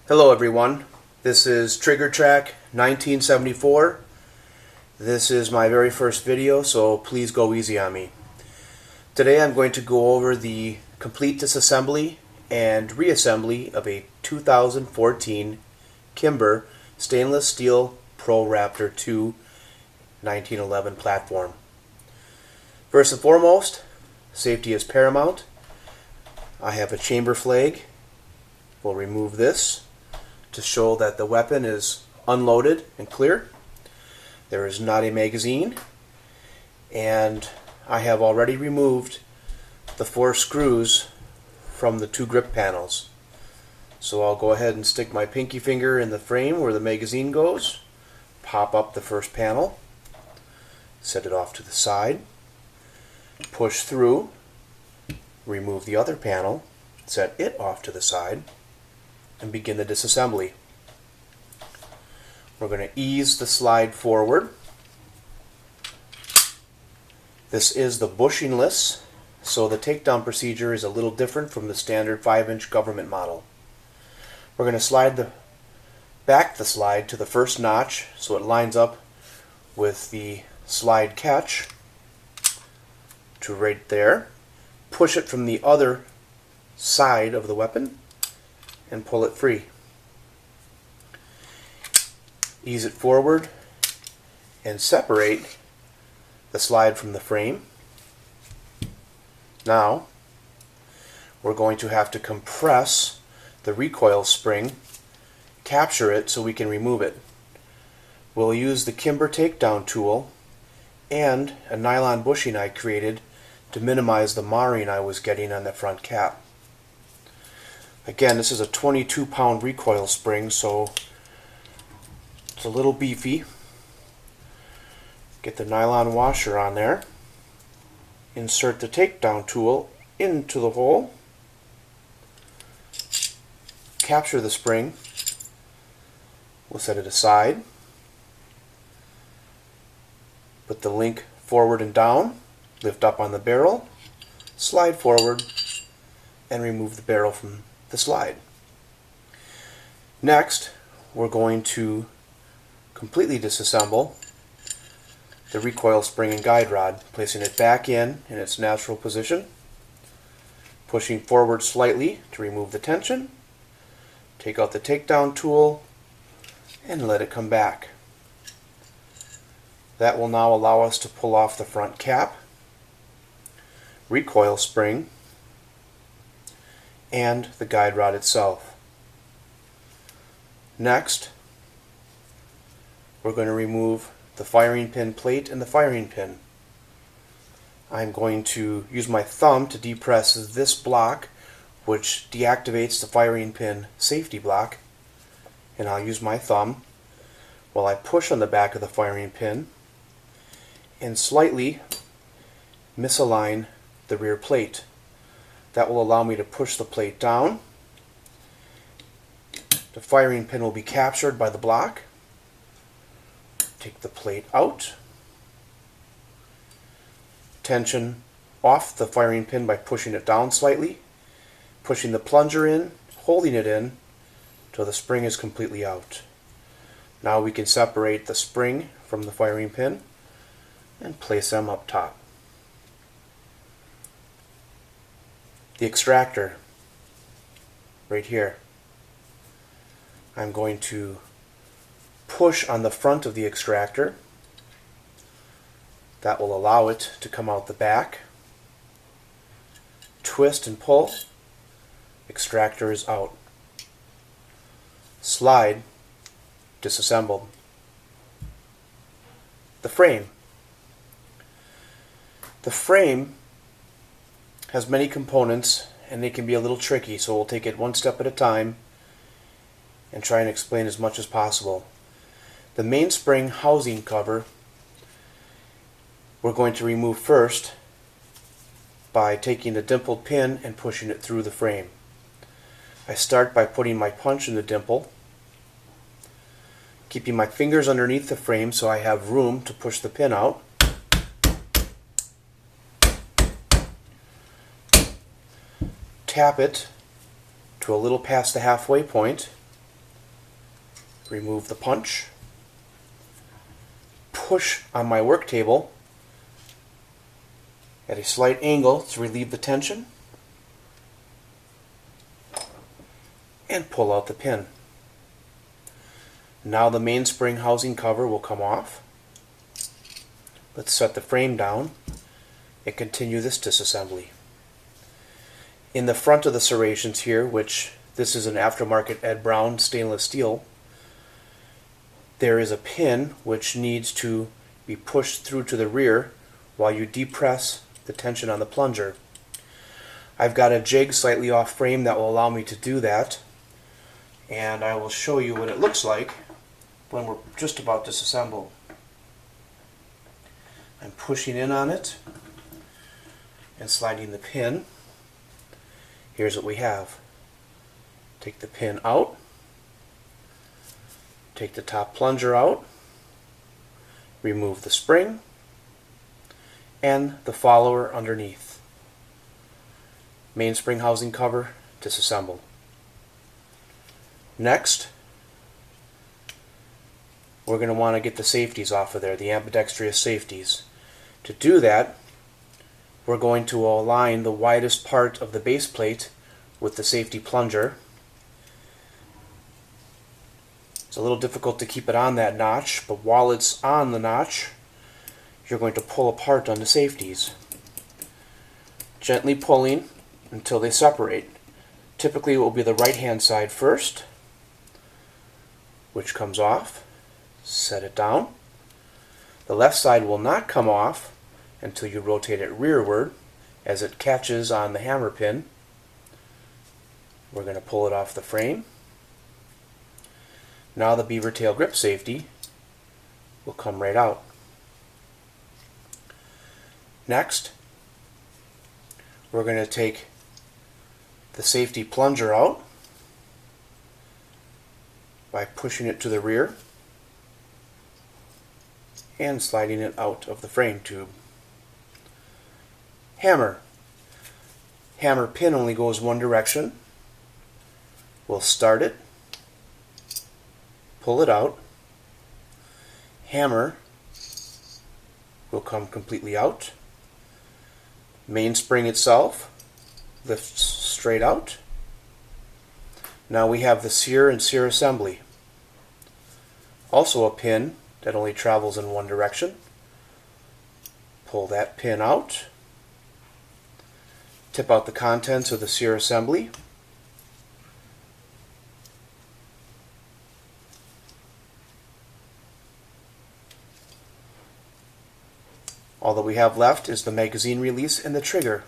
Hello everyone, this is Trigger Track 1974. This is my very first video, so please go easy on me. Today I'm going to go over the complete disassembly and reassembly of a 2014 Kimber stainless steel Pro Raptor II 1911 platform. First and foremost, safety is paramount. I have a chamber flag. We'll remove this to show that the weapon is unloaded and clear. There is not a magazine, and I have already removed the 4 screws from the 2 grip panels. So I'll go ahead and stick my pinky finger in the frame where the magazine goes, pop up the first panel, set it off to the side, push through, remove the other panel, set it off to the side, and begin the disassembly. We're going to ease the slide forward. This is the bushingless, so the takedown procedure is a little different from the standard 5-inch government model. We're going to slide back the slide to the first notch so it lines up with the slide catch to right there. Push it from the other side of the weapon and pull it free. Ease it forward and separate the slide from the frame. Now we're going to have to compress the recoil spring, capture it so we can remove it. We'll use the Kimber takedown tool and a nylon bushing I created to minimize the marring I was getting on the front cap. Again, this is a 22-pound recoil spring, so it's a little beefy. Get the nylon washer on there. Insert the takedown tool into the hole. Capture the spring. We'll set it aside. Put the link forward and down. Lift up on the barrel. Slide forward and remove the barrel from the slide. Next, we're going to completely disassemble the recoil spring and guide rod, placing it back in its natural position, pushing forward slightly to remove the tension, take out the takedown tool, and let it come back. That will now allow us to pull off the front cap, recoil spring, and the guide rod itself. Next, we're going to remove the firing pin plate and the firing pin. I'm going to use my thumb to depress this block, which deactivates the firing pin safety block, and I'll use my thumb while I push on the back of the firing pin and slightly misalign the rear plate. That will allow me to push the plate down. The firing pin will be captured by the block. Take the plate out. Tension off the firing pin by pushing it down slightly. Pushing the plunger in, holding it in till the spring is completely out. Now we can separate the spring from the firing pin and place them up top. The extractor, right here. I'm going to push on the front of the extractor. That will allow it to come out the back. Twist and pull. Extractor is out. Slide, disassembled. The frame. The frame has many components and they can be a little tricky, so we'll take it one step at a time and try and explain as much as possible. The mainspring housing cover we're going to remove first by taking the dimpled pin and pushing it through the frame. I start by putting my punch in the dimple, keeping my fingers underneath the frame so I have room to push the pin out. Tap it to a little past the halfway point remove the punch, push on my work table at a slight angle to relieve the tension, and pull out the pin. Now the mainspring housing cover will come off. Let's set the frame down and continue this disassembly. In the front of the serrations here, which this is an aftermarket Ed Brown stainless steel, there is a pin which needs to be pushed through to the rear while you depress the tension on the plunger. I've got a jig slightly off frame that will allow me to do that, and I will show you what it looks like when we're just about disassembled. I'm pushing in on it and sliding the pin. Here's what we have. Take the pin out, take the top plunger out, remove the spring and the follower underneath. Mainspring housing cover disassembled. Next, we're going to want to get the safeties off of there, the ambidextrous safeties. To do that, we're going to align the widest part of the base plate with the safety plunger. It's a little difficult to keep it on that notch, but while it's on the notch, you're going to pull apart on the safeties. Gently pulling until they separate. Typically it will be the right hand side first, which comes off. Set it down. The left side will not come off until you rotate it rearward as it catches on the hammer pin. We're going to pull it off the frame. Now the beaver tail grip safety will come right out. Next, we're going to take the safety plunger out by pushing it to the rear and sliding it out of the frame tube. Hammer. Hammer pin only goes one direction. We'll start it, pull it out. Hammer will come completely out. Mainspring itself lifts straight out. Now we have the sear and sear assembly. Also a pin that only travels in one direction. Pull that pin out. Tip out the contents of the sear assembly. All that we have left is the magazine release and the trigger.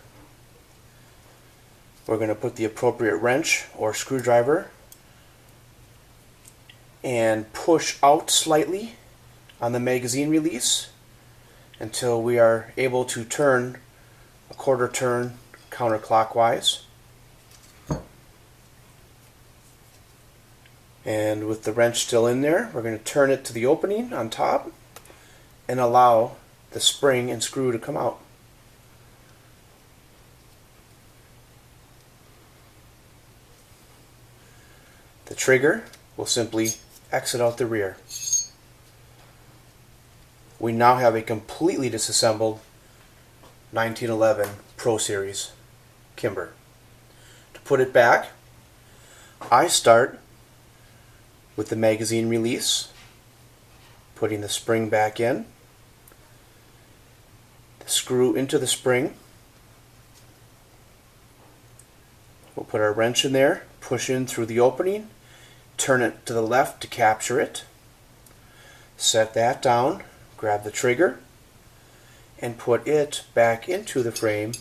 We're going to put the appropriate wrench or screwdriver and push out slightly on the magazine release until we are able to turn a quarter turn counterclockwise. And with the wrench still in there, we're going to turn it to the opening on top and allow the spring and screw to come out. The trigger will simply exit out the rear. We now have a completely disassembled 1911 Pro Series Kimber. To put it back, I start with the magazine release, putting the spring back in, the screw into the spring. We'll put our wrench in there, push in through the opening, turn it to the left to capture it, set that down, grab the trigger, and put it back into the frame,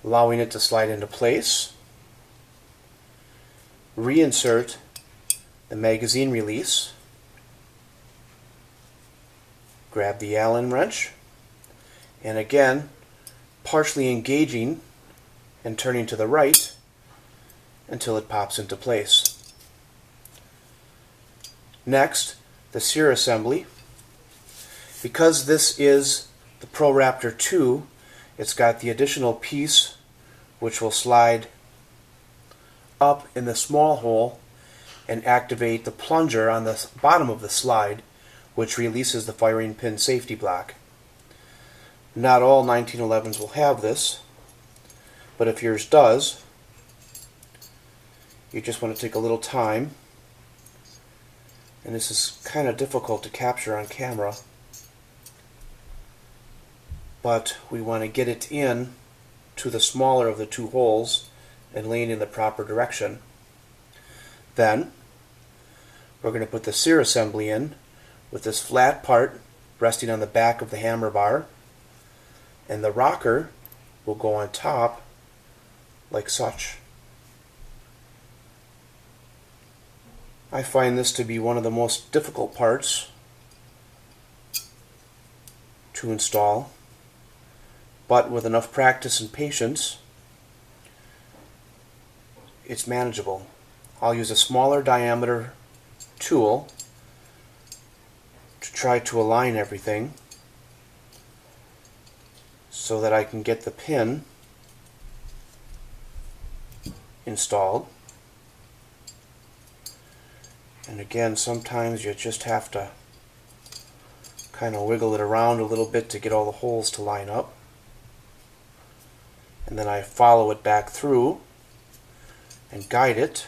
allowing it to slide into place. Reinsert the magazine release, grab the Allen wrench, and again partially engaging and turning to the right until it pops into place. Next, the sear assembly. Because this is the Pro Raptor II, it's got the additional piece which will slide up in the small hole and activate the plunger on the bottom of the slide, which releases the firing pin safety block. Not all 1911s will have this, but if yours does, you just want to take a little time, and this is kind of difficult to capture on camera, but we want to get it in to the smaller of the two holes and laying in the proper direction. Then we're going to put the sear assembly in with this flat part resting on the back of the hammer bar, and the rocker will go on top like such. I find this to be one of the most difficult parts to install, but with enough practice and patience, it's manageable. I'll use a smaller diameter tool to try to align everything so that I can get the pin installed. And again, sometimes you just have to kind of wiggle it around a little bit to get all the holes to line up. And then I follow it back through and guide it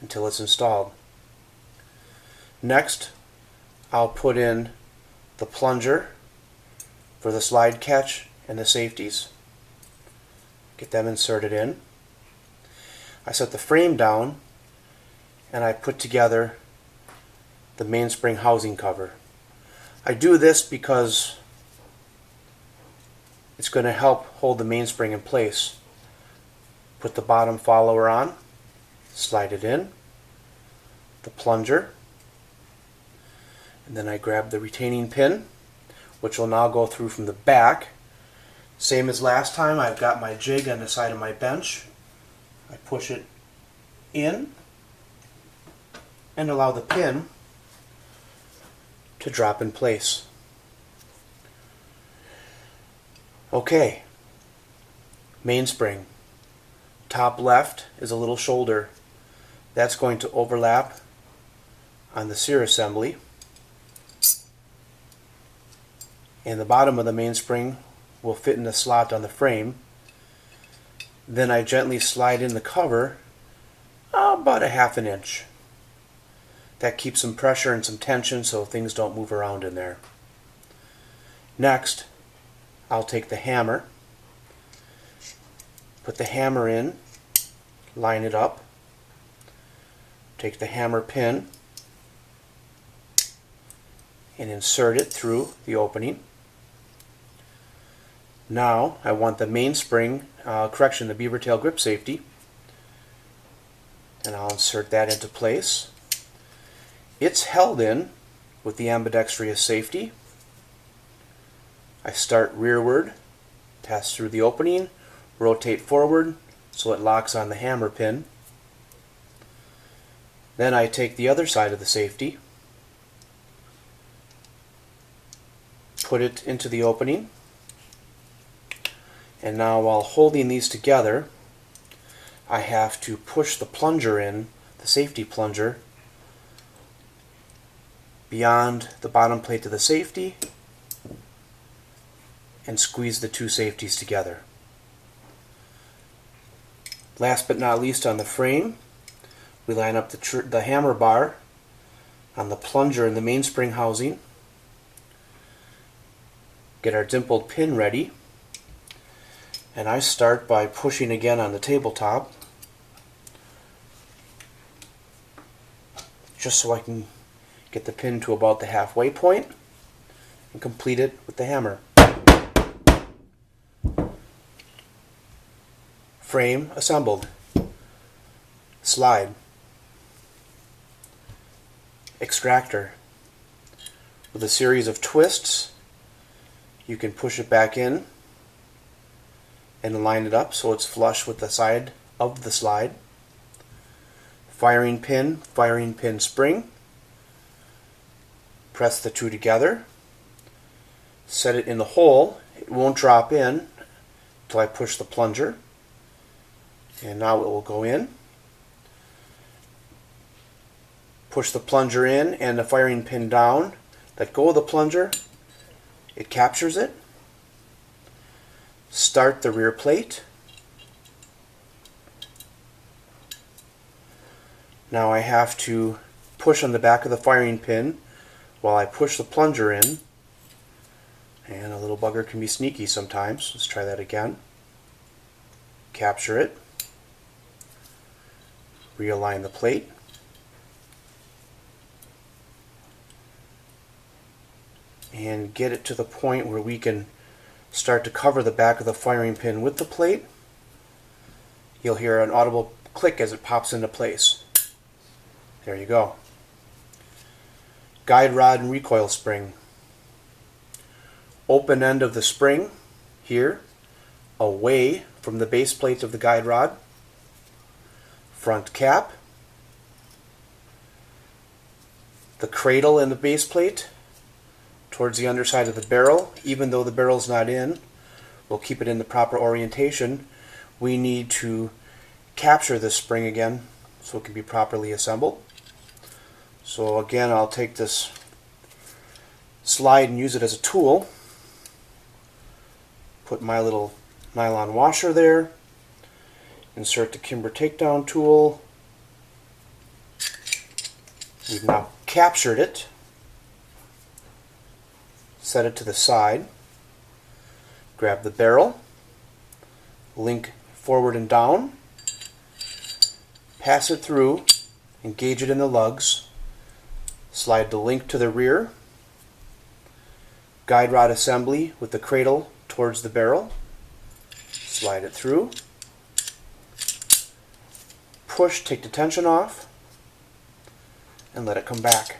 until it's installed. Next, I'll put in the plunger for the slide catch and the safeties. Get them inserted in. I set the frame down and I put together the mainspring housing cover. I do this because it's going to help hold the mainspring in place. Put the bottom follower on, slide it in, the plunger, and then I grab the retaining pin, which will now go through from the back. Same as last time, I've got my jig on the side of my bench. I push it in and allow the pin to drop in place. Okay, mainspring. Top left is a little shoulder. That's going to overlap on the sear assembly. And the bottom of the mainspring will fit in the slot on the frame. Then I gently slide in the cover about a ½ an inch. That keeps some pressure and some tension so things don't move around in there. Next, I'll take the hammer, put the hammer in, line it up, take the hammer pin and insert it through the opening. Now I want the mainspring, the beaver tail grip safety, and I'll insert that into place. It's held in with the ambidextrous safety. I start rearward, pass through the opening, rotate forward so it locks on the hammer pin. Then I take the other side of the safety, put it into the opening, and now while holding these together, I have to push the plunger in, the safety plunger, beyond the bottom plate of the safety and squeeze the two safeties together. Last but not least, on the frame, we line up the hammer bar on the plunger and the mainspring housing, get our dimpled pin ready, and I start by pushing again on the tabletop just so I can get the pin to about the halfway point and complete it with the hammer. Frame assembled. Slide. Extractor. With a series of twists, you can push it back in and line it up so it's flush with the side of the slide. Firing pin spring. Press the two together. Set it in the hole. It won't drop in until I push the plunger. And now it will go in. Push the plunger in and the firing pin down. Let go of the plunger. It captures it. Start the rear plate. Now I have to push on the back of the firing pin while I push the plunger in. And a little bugger can be sneaky sometimes. Let's try that again. Capture it. Realign the plate. And get it to the point where we can start to cover the back of the firing pin with the plate. You'll hear an audible click as it pops into place. There you go. Guide rod and recoil spring. Open end of the spring here, away from the base plate of the guide rod. Front cap. The cradle and the base plate towards the underside of the barrel. Even though the barrel's not in, we'll keep it in the proper orientation. We need to capture this spring again so it can be properly assembled. So again, I'll take this slide and use it as a tool. Put my little nylon washer there. Insert the Kimber takedown tool. We've now captured it. Set it to the side. Grab the barrel. Link forward and down. Pass it through. Engage it in the lugs. Slide the link to the rear. Guide rod assembly with the cradle towards the barrel. Slide it through. Push, take the tension off, and let it come back.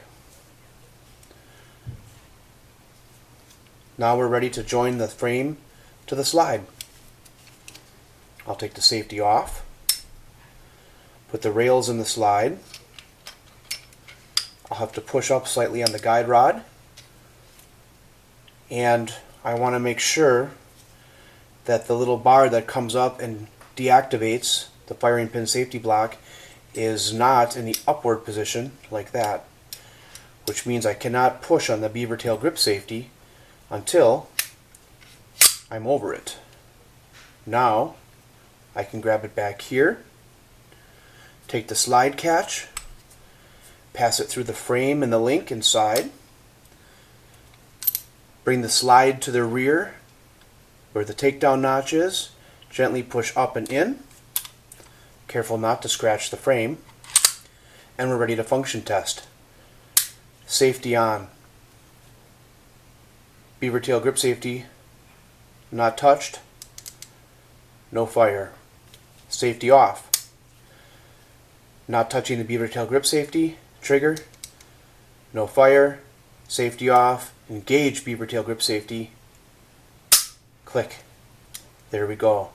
Now we're ready to join the frame to the slide. I'll take the safety off. Put the rails in the slide. I'll have to push up slightly on the guide rod. And I want to make sure that the little bar that comes up and deactivates the firing pin safety block is not in the upward position like that, which means I cannot push on the beaver tail grip safety until I'm over it. Now I can grab it back here, take the slide catch, pass it through the frame and the link inside, bring the slide to the rear where the takedown notch is, gently push up and in, careful not to scratch the frame, and we're ready to function test. Safety on. Beaver tail grip safety not touched, no fire. Safety off. Not touching the beaver tail grip safety, trigger, no fire. Safety off. Engage beaver tail grip safety. Click. There we go.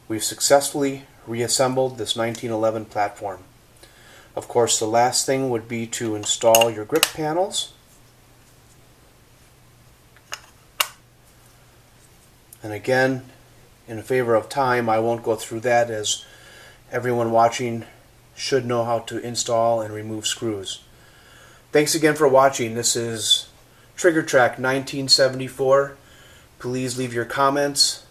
We've successfully reassembled this 1911 platform. Of course, the last thing would be to install your grip panels. And again, in favor of time, I won't go through that, as everyone watching should know how to install and remove screws. Thanks again for watching. This is Trigger Track 1974. Please leave your comments.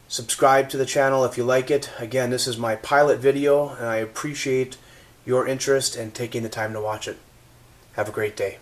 Subscribe to the channel if you like it. Again, this is my pilot video, and I appreciate your interest and taking the time to watch it. Have a great day.